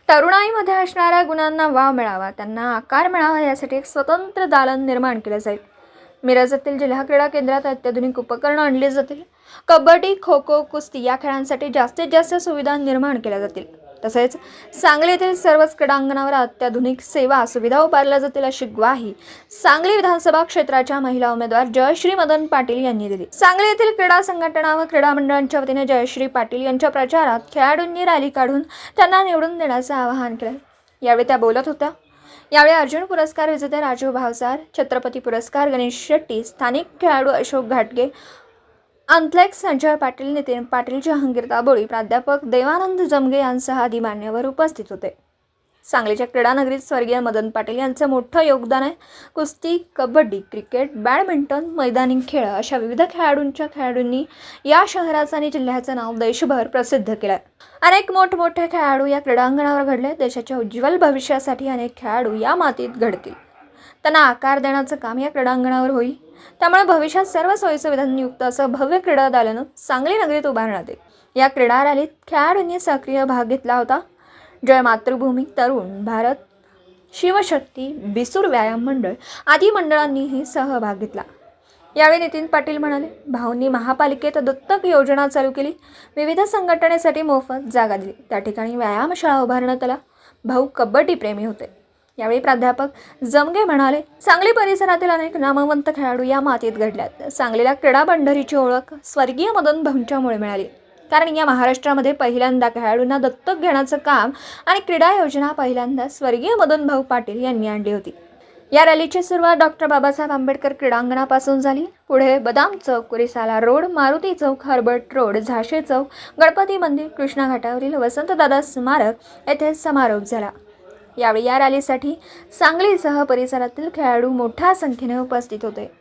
तरुणाईमध्ये असणाऱ्या गुणांना वाव मिळावा, त्यांना आकार मिळावा यासाठी एक स्वतंत्र दालन निर्माण केलं जाईल. मिरज येथील जिल्हा क्रीडा केंद्रात अत्याधुनिक उपकरणं आणली जातील. कबड्डी, खो खो, कुस्ती या खेळांसाठी जास्तीत जास्त सुविधा निर्माण केल्या जातील. तसेच सांगली येथील सर्वच क्रीडांगणावर अत्याधुनिक सेवा सुविधा उभारल्या जातील अशी ग्वाही सांगली विधानसभा क्षेत्राच्या महिला उमेदवार जयश्री मदन पाटील यांनी दिली. सांगली येथील क्रीडा संघटना व क्रीडा मंडळांच्या वतीने जयश्री पाटील यांच्या प्रचारात खेळाडूंनी रॅली काढून त्यांना निवडून देण्याचं आवाहन केलं. यावेळी त्या बोलत होत्या. यावेळी अर्जुन पुरस्कार विजेते राजू भावसार, छत्रपती पुरस्कार गणेश शेट्टी, स्थानिक खेळाडू अशोक घाटगे, अंथलेक्स संजय पाटील, नितीन पाटील, जहांगीर दाबोळी, प्राध्यापक देवानंद जमगे यांसह आदी मान्यवर उपस्थित होते. सांगलीच्या क्रीडा नगरीत स्वर्गीय मदन पाटील यांचं मोठं योगदान आहे. कुस्ती, कबड्डी, क्रिकेट, बॅडमिंटन, मैदानी खेळ अशा विविध खेळाडूंनी या शहराचं आणि जिल्ह्याचं नाव देशभर प्रसिद्ध केलं. अनेक मोठमोठे खेळाडू या क्रीडांगणावर घडले. देशाच्या उज्ज्वल भविष्यासाठी अनेक खेळाडू या मातीत घडतील. त्यांना आकार देण्याचं काम या क्रीडांगणावर होईल. त्यामुळे भविष्यात सर्व सोयीसुविधांनी युक्त असं भव्य क्रीडा दालन सांगली नगरीत उभारण्यात येईल. या क्रीडा रॅलीत खेळाडूंनी सक्रिय भाग घेतला होता. जय मातृभूमी, तरुण भारत, शिवशक्ती, बिसूर व्यायाम मंडळ आदी मंडळांनीही सहभाग घेतला. यावेळी नितीन पाटील म्हणाले, भाऊंनी महापालिकेत दत्तक योजना चालू केली. विविध संघटनेसाठी मोफत जागा दिली. त्या ठिकाणी व्यायामशाळा उभारण्यात आला. भाऊ कबड्डी प्रेमी होते. यावेळी प्राध्यापक जमगे म्हणाले, सांगली परिसरातील अनेक नामवंत खेळाडू या मातीत घडल्यात. सांगलीला क्रीडा बंढरीची ओळख स्वर्गीय मदन भाऊंच्यामुळे मिळाली. कारण या महाराष्ट्रामध्ये पहिल्यांदा खेळाडूंना दत्तक घेण्याचं काम आणि क्रीडा योजना पहिल्यांदा स्वर्गीय मदन भाऊ पाटील यांनी आणली होती. या रॅलीची सुरुवात डॉक्टर बाबासाहेब आंबेडकर क्रीडांगणापासून झाली. पुढे बदाम चौक, रिसाला रोड, मारुती चौक, हर्बर्ट रोड, झाशी चौक, गणपती मंदिर, कृष्णा घाटावरील वसंतदादा स्मारक येथे समारोप झाला. यावेळी या रॅलीसाठी सांगलीसह परिसरातील खेळाडू मोठ्या संख्येने उपस्थित होते.